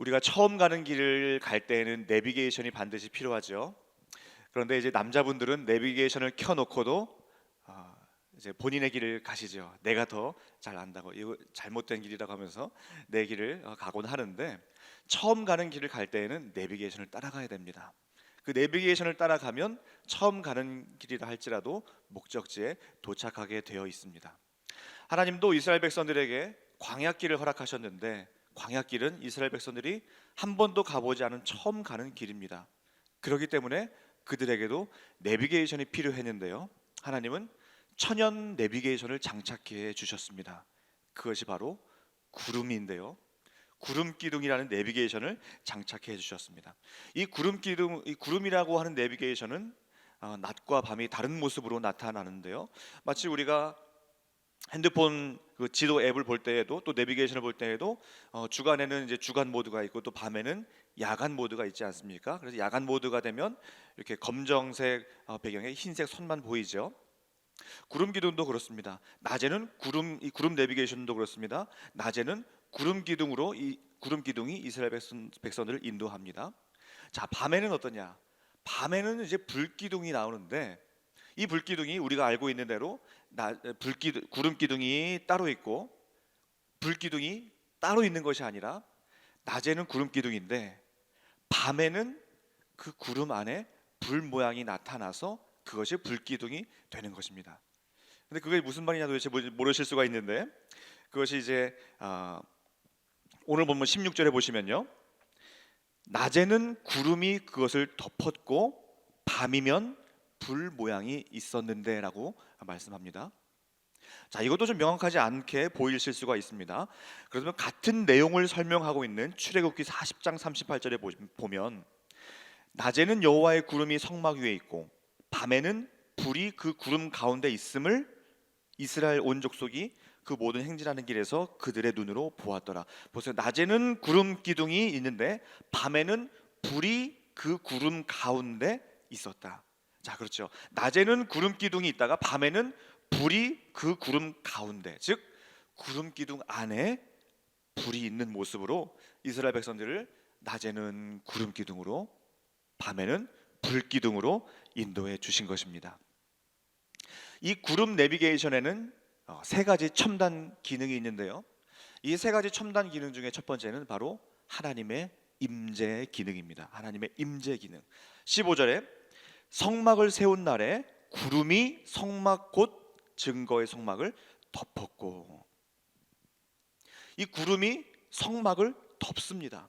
우리가 처음 가는 길을 갈 때에는 내비게이션이 반드시 필요하죠. 그런데 이제 남자분들은 내비게이션을 켜놓고도 이제 본인의 길을 가시죠. 내가 더 잘 안다고, 이거 잘못된 길이라고 하면서 내 길을 가곤 하는데, 처음 가는 길을 갈 때에는 내비게이션을 따라가야 됩니다. 그 내비게이션을 따라가면 처음 가는 길이라 할지라도 목적지에 도착하게 되어 있습니다. 하나님도 이스라엘 백성들에게 광야길을 허락하셨는데, 광야길은 이스라엘 백성들이 한 번도 가보지 않은 처음 가는 길입니다. 그렇기 때문에 그들에게도 내비게이션이 필요했는데요, 하나님은 천연 내비게이션을 장착해 주셨습니다. 그것이 바로 구름인데요, 구름 기둥이라는 내비게이션을 장착해 주셨습니다. 이 구름 기둥, 이 구름이라고 하는 내비게이션은 낮과 밤이 다른 모습으로 나타나는데요, 마치 우리가 핸드폰 그 지도 앱을 볼 때에도, 또 내비게이션을 볼 때에도 주간에는 이제 주간 모드가 있고 또 밤에는 야간 모드가 있지 않습니까? 그래서 야간 모드가 되면 이렇게 검정색 배경에 흰색 선만 보이죠. 구름 기둥도 그렇습니다. 낮에는 이 구름 내비게이션도 그렇습니다. 낮에는 구름 기둥으로 이 구름 기둥이 이스라엘 백성들을 인도합니다. 자, 밤에는 어떠냐? 밤에는 이제 불 기둥이 나오는데, 이 불 기둥이 우리가 알고 있는 대로 구름 기둥이 따로 있고 불 기둥이 따로 있는 것이 아니라, 낮에는 구름 기둥인데 밤에는 그 구름 안에 불 모양이 나타나서 그것이 불 기둥이 되는 것입니다. 근데 그게 무슨 말이냐 도대체 모르실 수가 있는데, 그것이 이제 오늘 보면 16절에 보시면요, 낮에는 구름이 그것을 덮었고 밤이면 불 모양이 있었는데 라고 말씀합니다. 자, 이것도 좀 명확하지 않게 보이실 수가 있습니다. 그러면 같은 내용을 설명하고 있는 출애굽기 40장 38절에 보면, 낮에는 여호와의 구름이 성막 위에 있고 밤에는 불이 그 구름 가운데 있음을 이스라엘 온 족속이 그 모든 행진하는 길에서 그들의 눈으로 보았더라. 보세요, 낮에는 구름 기둥이 있는데 밤에는 불이 그 구름 가운데 있었다. 자, 그렇죠. 낮에는 구름 기둥이 있다가 밤에는 불이 그 구름 가운데, 즉 구름 기둥 안에 불이 있는 모습으로 이스라엘 백성들을 낮에는 구름 기둥으로 밤에는 불 기둥으로 인도해 주신 것입니다. 이 구름 내비게이션에는 세 가지 첨단 기능이 있는데요, 이 세 가지 첨단 기능 중에 첫 번째는 바로 하나님의 임재 기능입니다. 하나님의 임재 기능. 15절에 성막을 세운 날에 구름이 성막 곧 증거의 성막을 덮었고, 이 구름이 성막을 덮습니다.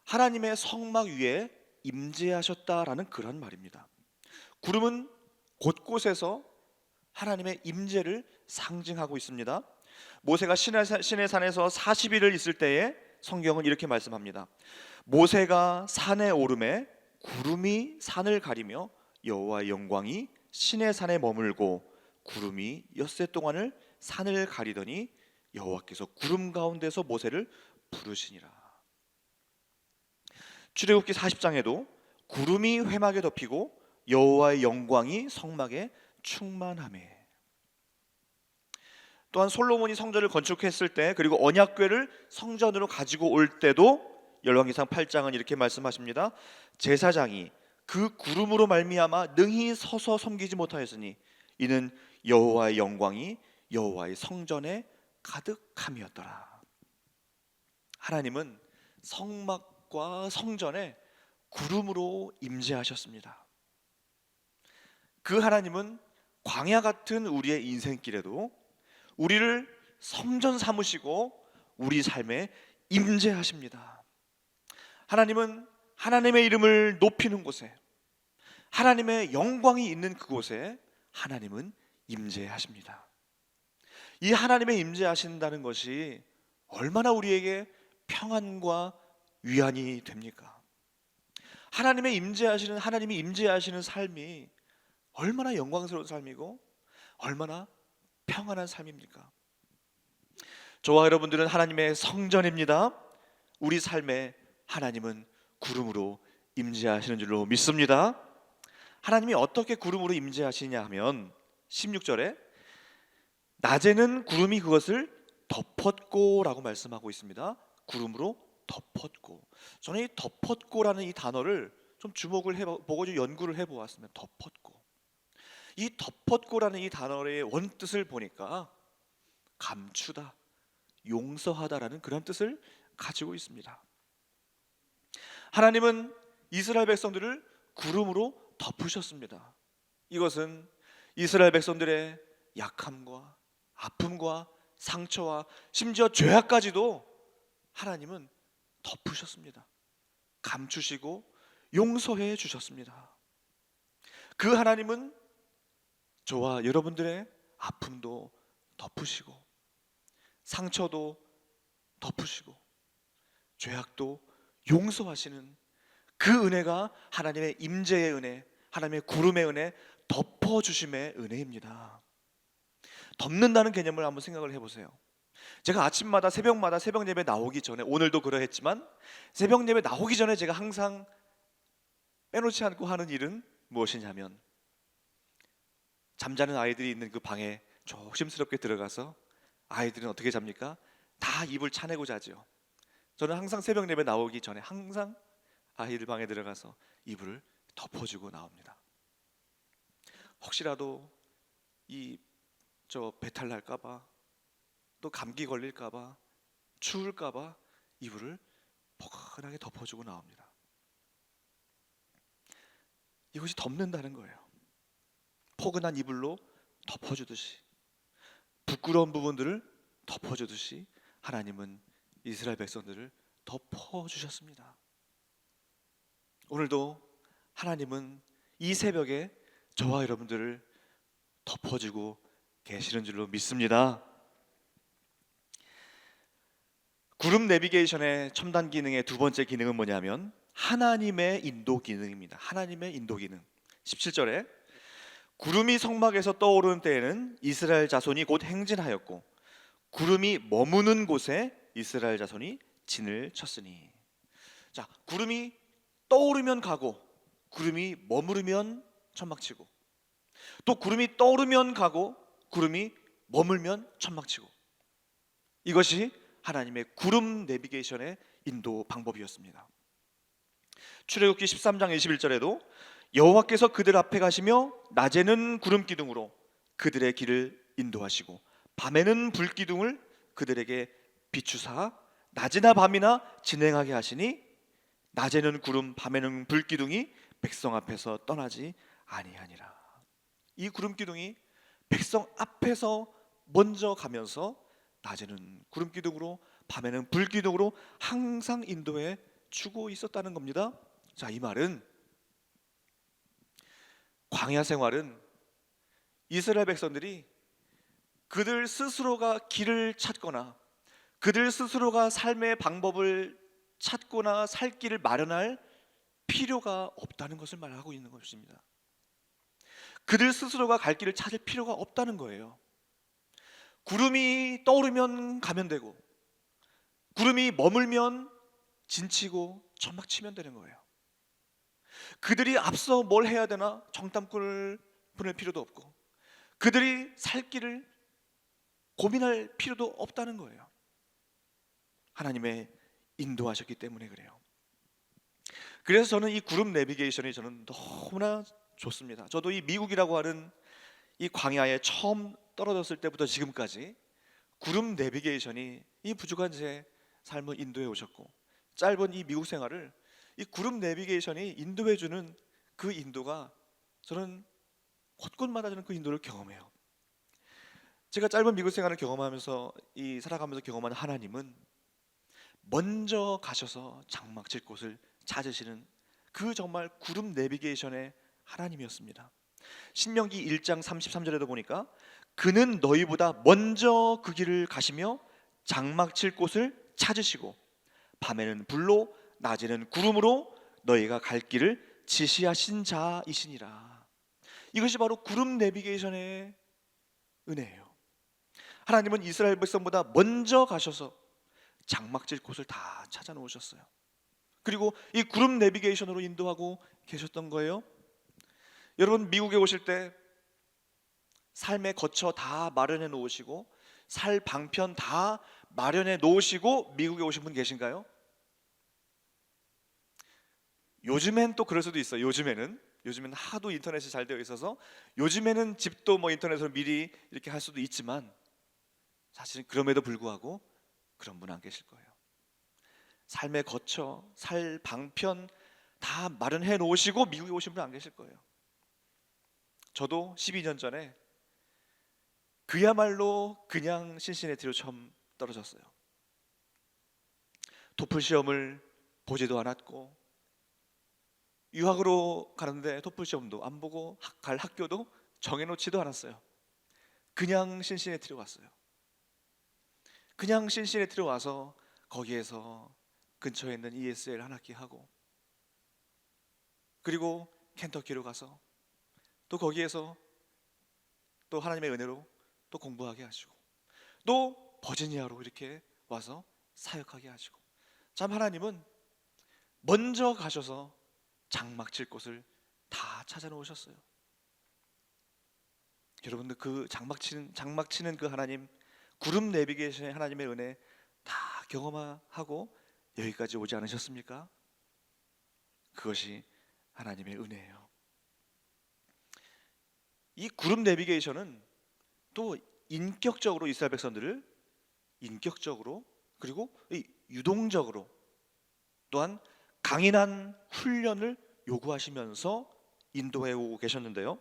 하나님의 성막 위에 임재하셨다라는 그런 말입니다. 구름은 곳곳에서 하나님의 임재를 상징하고 있습니다. 모세가 시내산에서 40일을 있을 때에 성경은 이렇게 말씀합니다. 모세가 산에 오르매 구름이 산을 가리며 여호와의 영광이 시내산에 머물고 구름이 엿새 동안을 산을 가리더니 여호와께서 구름 가운데서 모세를 부르시니라. 출애굽기 40장에도 구름이 회막에 덮이고 여호와의 영광이 성막에 충만하매. 또한 솔로몬이 성전을 건축했을 때, 그리고 언약궤를 성전으로 가지고 올 때도 열왕기상 8장은 이렇게 말씀하십니다. 제사장이 그 구름으로 말미암아 능히 서서 섬기지 못하였으니 이는 여호와의 영광이 여호와의 성전에 가득함이었더라. 하나님은 성막과 성전에 구름으로 임재하셨습니다. 그 하나님은 광야 같은 우리의 인생길에도 우리를 성전 삼으시고 우리 삶에 임재하십니다. 하나님은 하나님의 이름을 높이는 곳에, 하나님의 영광이 있는 그곳에 하나님은 임재하십니다. 이 하나님의 임재하신다는 것이 얼마나 우리에게 평안과 위안이 됩니까? 하나님이 임재하시는 삶이 얼마나 영광스러운 삶이고 얼마나 평안한 삶입니까? 저와 여러분들은 하나님의 성전입니다. 우리 삶에 하나님은 구름으로 임재하시는 줄로 믿습니다. 하나님이 어떻게 구름으로 임재하시냐 하면 16절에 낮에는 구름이 그것을 덮었고 라고 말씀하고 있습니다. 구름으로 덮었고. 저는 이 덮었고라는 이 단어를 좀 주목을 해보고 좀 연구를 해보았습니다. 덮었고. 이 덮었고라는 이 단어의 원뜻을 보니까 감추다, 용서하다라는 그런 뜻을 가지고 있습니다. 하나님은 이스라엘 백성들을 구름으로 덮으셨습니다. 이것은 이스라엘 백성들의 약함과 아픔과 상처와 심지어 죄악까지도 하나님은 덮으셨습니다. 감추시고 용서해 주셨습니다. 그 하나님은 저와 여러분들의 아픔도 덮으시고 상처도 덮으시고 죄악도 용서하시는 그 은혜가 하나님의 임재의 은혜, 하나님의 구름의 은혜, 덮어주심의 은혜입니다. 덮는다는 개념을 한번 생각을 해보세요. 제가 아침마다 새벽마다 새벽 예배 나오기 전에, 오늘도 그러했지만 새벽 예배 나오기 전에 제가 항상 빼놓지 않고 하는 일은 무엇이냐면 잠자는 아이들이 있는 그 방에 조심스럽게 들어가서, 아이들은 어떻게 잡니까? 다 이불 차내고 자죠. 저는 항상 새벽 예배 나오기 전에 항상 아이들 방에 들어가서 이불을 덮어주고 나옵니다. 혹시라도 배탈 날까봐, 또 감기 걸릴까봐, 추울까봐 이불을 포근하게 덮어주고 나옵니다. 이것이 덮는다는 거예요. 포근한 이불로 덮어주듯이, 부끄러운 부분들을 덮어주듯이 하나님은 이스라엘 백성들을 덮어주셨습니다. 오늘도 하나님은 이 새벽에 저와 여러분들을 덮어주고 계시는 줄로 믿습니다. 구름 내비게이션의 첨단 기능의 두 번째 기능은 뭐냐면 하나님의 인도 기능입니다. 하나님의 인도 기능. 17절에 구름이 성막에서 떠오르는 때에는 이스라엘 자손이 곧 행진하였고 구름이 머무는 곳에 이스라엘 자손이 진을 쳤으니. 자, 구름이 떠오르면 가고 구름이 머무르면 천막치고, 또 구름이 떠오르면 가고 구름이 머물면 천막치고, 이것이 하나님의 구름 내비게이션의 인도 방법이었습니다. 출애굽기 13장 21절에도 여호와께서 그들 앞에 가시며 낮에는 구름 기둥으로 그들의 길을 인도하시고 밤에는 불 기둥을 그들에게 비추사 낮이나 밤이나 진행하게 하시니 낮에는 구름 밤에는 불 기둥이 백성 앞에서 떠나지 아니하니라. 이 구름 기둥이 백성 앞에서 먼저 가면서 낮에는 구름 기둥으로 밤에는 불 기둥으로 항상 인도해 주고 있었다는 겁니다. 자, 이 말은 광야 생활은 이스라엘 백성들이 그들 스스로가 길을 찾거나 그들 스스로가 삶의 방법을 찾거나 살 길을 마련할 필요가 없다는 것을 말하고 있는 것입니다. 그들 스스로가 갈 길을 찾을 필요가 없다는 거예요. 구름이 떠오르면 가면 되고 구름이 머물면 진치고 천막치면 되는 거예요. 그들이 앞서 뭘 해야 되나 정탐꾼을 보낼 필요도 없고 그들이 살 길을 고민할 필요도 없다는 거예요. 하나님의 인도하셨기 때문에 그래요. 그래서 저는 이 구름 내비게이션이 저는 너무나 좋습니다. 저도 이 미국이라고 하는 이 광야에 처음 떨어졌을 때부터 지금까지 구름 내비게이션이 이 부족한 제 삶을 인도해 오셨고, 짧은 이 미국 생활을 이 구름 내비게이션이 인도해 주는 그 인도가, 저는 곳곳마다 저는 그 인도를 경험해요. 제가 짧은 미국 생활을 경험하면서 살아가면서 경험한 하나님은 먼저 가셔서 장막 칠 곳을 찾으시는 그 정말 구름 내비게이션의 하나님이었습니다. 신명기 1장 33절에도 보니까 그는 너희보다 먼저 그 길을 가시며 장막 칠 곳을 찾으시고 밤에는 불로 낮에는 구름으로 너희가 갈 길을 지시하신 자이시니라. 이것이 바로 구름 내비게이션의 은혜예요. 하나님은 이스라엘 백성보다 먼저 가셔서 장막 칠 곳을 다 찾아 놓으셨어요. 그리고 이 구름 내비게이션으로 인도하고 계셨던 거예요. 여러분, 미국에 오실 때 삶의 거처 다 마련해 놓으시고 살 방편 다 마련해 놓으시고 미국에 오신 분 계신가요? 요즘엔 또 그럴 수도 있어요. 요즘에는 하도 인터넷이 잘 되어 있어서 요즘에는 집도 뭐 인터넷으로 미리 이렇게 할 수도 있지만, 사실은 그럼에도 불구하고 그런 분 안 계실 거예요. 삶의 거처, 살 방편 다 마련해 놓으시고 미국에 오신 분 안 계실 거예요. 저도 12년 전에 그야말로 그냥 신시내티로 처음 떨어졌어요. 토플 시험을 보지도 않았고, 유학으로 가는데 토플 시험도 안 보고 갈 학교도 정해놓지도 않았어요. 그냥 신시내티로 왔어요. 그냥 신시내티로 와서 거기에서 근처에 있는 ESL 한 학기 하고, 그리고 켄터키로 가서 또 거기에서 또 하나님의 은혜로 또 공부하게 하시고, 또 버지니아로 이렇게 와서 사역하게 하시고, 참 하나님은 먼저 가셔서 장막 칠 곳을 다 찾아 놓으셨어요. 여러분들 그 장막 치는 그 하나님, 구름 내비게이션의 하나님의 은혜 다 경험하고 여기까지 오지 않으셨습니까? 그것이 하나님의 은혜예요. 이 구름 내비게이션은 또 인격적으로 이스라엘 백성들을 인격적으로, 그리고 유동적으로 또한 강인한 훈련을 요구하시면서 인도해 오고 계셨는데요.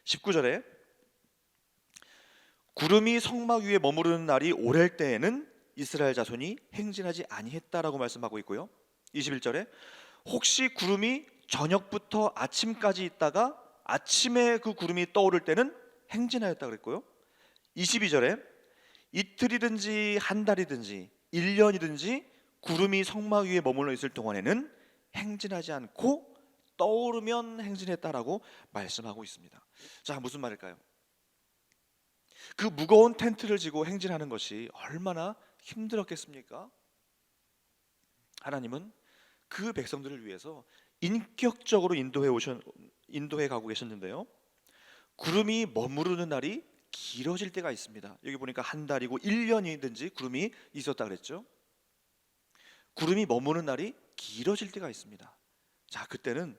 19절에 구름이 성막 위에 머무르는 날이 오랠 때에는 이스라엘 자손이 행진하지 아니했다라고 말씀하고 있고요. 21절에 혹시 구름이 저녁부터 아침까지 있다가 아침에 그 구름이 떠오를 때는 행진하였다 그랬고요. 22절에 이틀이든지 한 달이든지 1년이든지 구름이 성막 위에 머물러 있을 동안에는 행진하지 않고 떠오르면 행진했다라고 말씀하고 있습니다. 자, 무슨 말일까요? 그 무거운 텐트를 지고 행진하는 것이 얼마나 힘들었겠습니까? 하나님은 그 백성들을 위해서 인격적으로 인도해 가고 계셨는데요. 구름이 머무르는 날이 길어질 때가 있습니다. 여기 보니까 한 달이고 1년이든지 구름이 있었다 그랬죠. 구름이 머무는 날이 길어질 때가 있습니다. 자, 그때는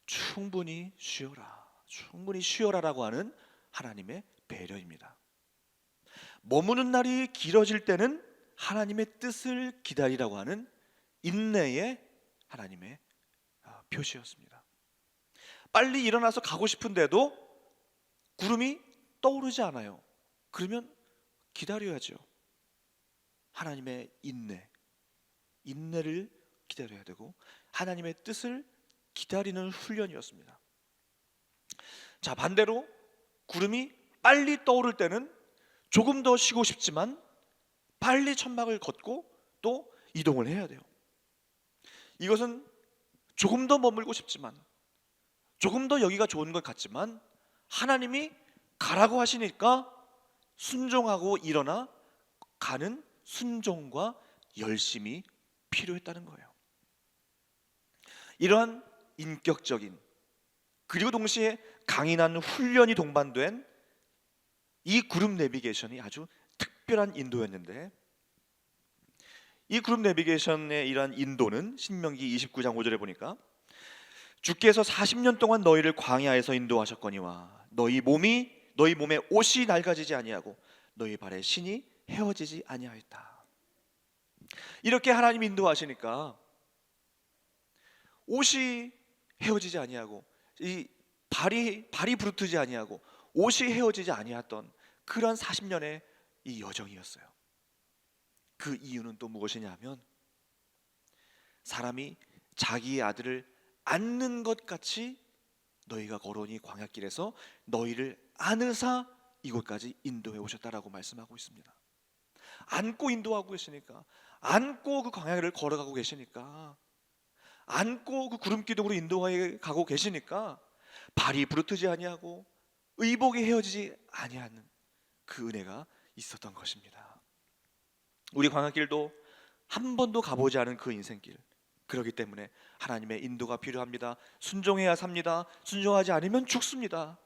충분히 쉬어라라고 하는 하나님의 배려입니다. 머무는 날이 길어질 때는 하나님의 뜻을 기다리라고 하는 인내의 하나님의 표시였습니다. 빨리 일어나서 가고 싶은데도 구름이 떠오르지 않아요. 그러면 기다려야죠. 하나님의 인내를 기다려야 되고 하나님의 뜻을 기다리는 훈련이었습니다. 자, 반대로 구름이 빨리 떠오를 때는 조금 더 쉬고 싶지만 빨리 천막을 걷고 또 이동을 해야 돼요. 이것은 조금 더 머물고 싶지만, 조금 더 여기가 좋은 것 같지만 하나님이 가라고 하시니까 순종하고 일어나 가는 순종과 열심이 필요했다는 거예요. 이러한 인격적인 그리고 동시에 강인한 훈련이 동반된 이 그룹 내비게이션이 아주 특별한 인도였는데, 이 그룹 내비게이션의 이러한 인도는 신명기 29장 5절에 보니까 주께서 40년 동안 너희를 광야에서 인도하셨거니와 너희 몸에 옷이 낡아지지 아니하고 너희 발에 신이 헤어지지 아니하였다. 이렇게 하나님 인도하시니까 옷이 헤어지지 아니하고 이 발이 부르트지 아니하고 옷이 헤어지지 아니했던 그런 40년의 이 여정이었어요. 그 이유는 또 무엇이냐 하면 사람이 자기의 아들을 안는 것 같이 너희가 걸어오니 광야길에서 너희를 안으사 이곳까지 인도해 오셨다라고 말씀하고 있습니다. 안고 인도하고 계시니까, 안고 그 광야를 걸어가고 계시니까, 안고 그 구름 기둥으로 인도해 가고 계시니까 발이 부르트지 아니하고 의복이 헤어지지 아니하는 그 은혜가 있었던 것입니다. 우리 광야길도 한 번도 가보지 않은 그 인생길, 그렇기 때문에 하나님의 인도가 필요합니다. 순종해야 삽니다. 순종하지 않으면 죽습니다.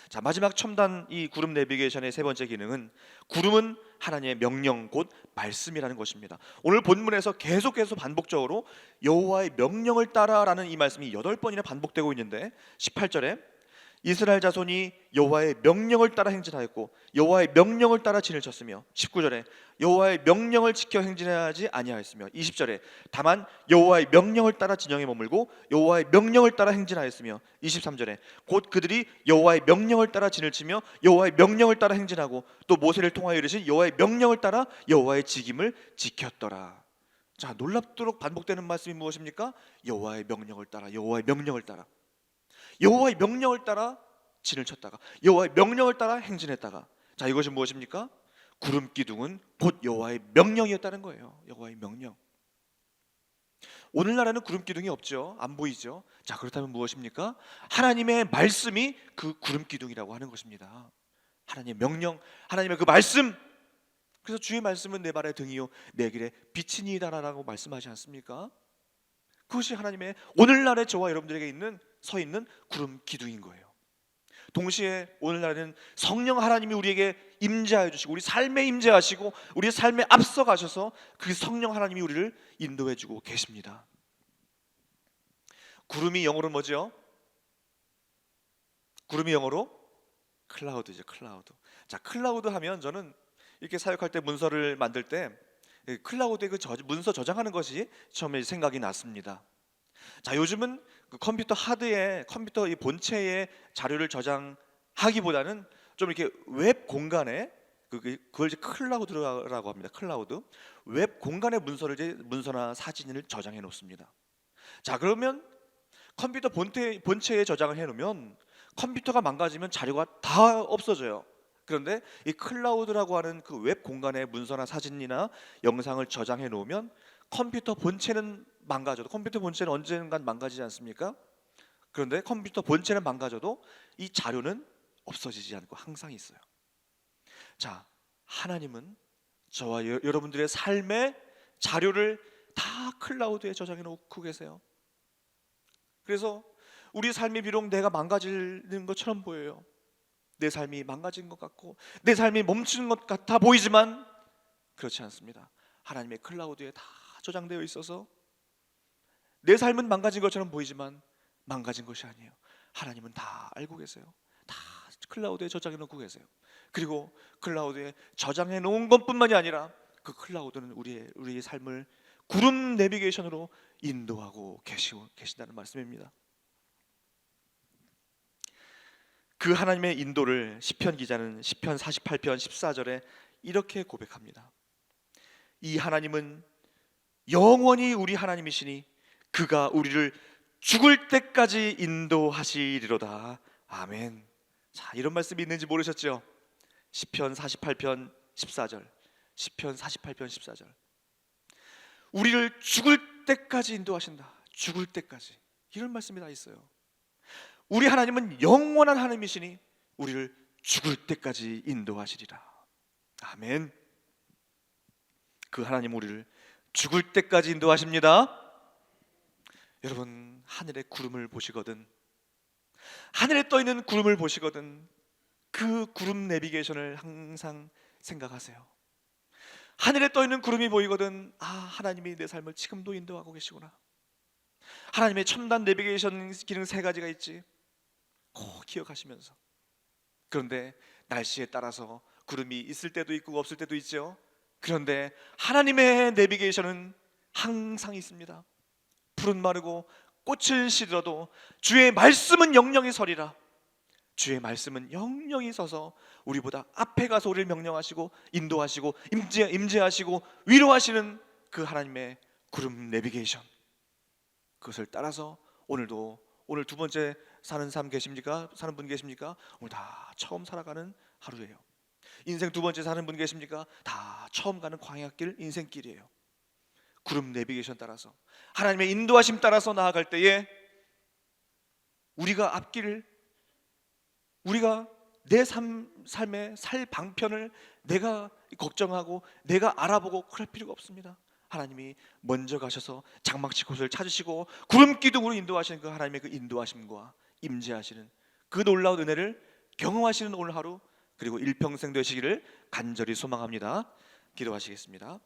자, 마지막 첨단 이 구름 내비게이션의 세 번째 기능은, 구름은 하나님의 명령 곧 말씀이라는 것입니다. 오늘 본문에서 계속해서 반복적으로 여호와의 명령을 따라라는 이 말씀이 8번이나 반복되고 있는데, 18절에 이스라엘 자손이 여호와의 명령을 따라 행진하였고 여호와의 명령을 따라 진을 쳤으며, 19절에 여호와의 명령을 지켜 행진하지 아니하였으며, 20절에 다만 여호와의 명령을 따라 진영에 머물고 여호와의 명령을 따라 행진하였으며, 23절에 곧 그들이 여호와의 명령을 따라 진을 치며 여호와의 명령을 따라 행진하고 또 모세를 통하여 이르신 여호와의 명령을 따라 여호와의 직임을 지켰더라. 자, 놀랍도록 반복되는 말씀이 무엇입니까? 여호와의 명령을 따라, 여호와의 명령을 따라, 여호와의 명령을 따라 진을 쳤다가 여호와의 명령을 따라 행진했다가. 자, 이것이 무엇입니까? 구름 기둥은 곧 여호와의 명령이었다는 거예요. 여호와의 명령. 오늘날에는 구름 기둥이 없죠. 안 보이죠. 자, 그렇다면 무엇입니까? 하나님의 말씀이 그 구름 기둥이라고 하는 것입니다. 하나님의 명령, 하나님의 그 말씀. 그래서 주의 말씀은 내 발의 등이요 내 길의 빛이니이다라고 말씀하지 않습니까? 그것이 하나님의 오늘날의 저와 여러분들에게 서 있는 구름 기둥인 거예요. 동시에 오늘날에는 성령 하나님이 우리에게 임재하여 주시고 우리 삶에 임재하시고 우리의 삶에 앞서 가셔서 그 성령 하나님이 우리를 인도해 주고 계십니다. 구름이 영어로 뭐죠? 구름이 영어로 클라우드죠. 클라우드. 자, 클라우드 하면 저는 이렇게 사역할 때 문서를 만들 때 클라우드에 그 문서 저장하는 것이 처음에 생각이 났습니다. 자, 요즘은 그 컴퓨터 하드에, 컴퓨터 이 본체에 자료를 저장하기보다는 좀 이렇게 웹 공간에 그걸 이제 클라우드라고 합니다. 클라우드. 웹 공간에 문서나 사진을 저장해 놓습니다. 자, 그러면 컴퓨터 본체에 저장을 해 놓으면 컴퓨터가 망가지면 자료가 다 없어져요. 그런데 이 클라우드라고 하는 그 웹 공간에 문서나 사진이나 영상을 저장해 놓으면 컴퓨터 본체는 망가져도, 컴퓨터 본체는 언젠간 망가지지 않습니까? 그런데 컴퓨터 본체는 망가져도 이 자료는 없어지지 않고 항상 있어요. 자, 하나님은 저와 여러분들의 삶의 자료를 다 클라우드에 저장해 놓고 계세요. 그래서 우리 삶이 비록 내가 망가지는 것처럼 보여요. 내 삶이 망가진 것 같고 내 삶이 멈추는 것 같아 보이지만 그렇지 않습니다. 하나님의 클라우드에 다 저장되어 있어서 내 삶은 망가진 것처럼 보이지만 망가진 것이 아니에요. 하나님은 다 알고 계세요. 다 클라우드에 저장해 놓고 계세요. 그리고 클라우드에 저장해 놓은 것뿐만이 아니라 그 클라우드는 우리의 삶을 구름 내비게이션으로 인도하고 계신다는 말씀입니다. 그 하나님의 인도를 시편 기자는 시편 48편 14절에 이렇게 고백합니다. 이 하나님은 영원히 우리 하나님이시니 그가 우리를 죽을 때까지 인도하시리로다. 아멘. 자, 이런 말씀이 있는지 모르셨죠? 시편 48편 14절. 시편 48편 14절. 우리를 죽을 때까지 인도하신다. 죽을 때까지. 이런 말씀이 다 있어요. 우리 하나님은 영원한 하나님이시니 우리를 죽을 때까지 인도하시리라. 아멘. 그 하나님 우리를 죽을 때까지 인도하십니다. 여러분, 하늘의 구름을 보시거든, 하늘에 떠 있는 구름을 보시거든 그 구름 내비게이션을 항상 생각하세요. 하늘에 떠 있는 구름이 보이거든, 아, 하나님이 내 삶을 지금도 인도하고 계시구나. 하나님의 첨단 내비게이션 기능 3가지가 있지, 꼭 기억하시면서. 그런데 날씨에 따라서 구름이 있을 때도 있고 없을 때도 있죠. 그런데 하나님의 내비게이션은 항상 있습니다. 푸른 마르고 꽃은 시들어도 주의 말씀은 영영이 서리라. 주의 말씀은 영영이 서서 우리보다 앞에 가서 우리를 명령하시고 인도하시고 임재하시고 위로하시는 그 하나님의 구름 내비게이션, 그것을 따라서 오늘 두 번째 사는 분 계십니까? 오늘 다 처음 살아가는 하루예요. 인생 두 번째 사는 분 계십니까? 다 처음 가는 광야길, 인생길이에요. 구름 내비게이션 따라서, 하나님의 인도하심 따라서 나아갈 때에 우리가 내 삶의 살 방편을 내가 걱정하고 내가 알아보고 그럴 필요가 없습니다. 하나님이 먼저 가셔서 장막치 곳을 찾으시고 구름 기둥으로 인도하시는 그 하나님의 그 인도하심과 임재하시는 그 놀라운 은혜를 경험하시는 오늘 하루 그리고 일평생 되시기를 간절히 소망합니다. 기도하시겠습니다.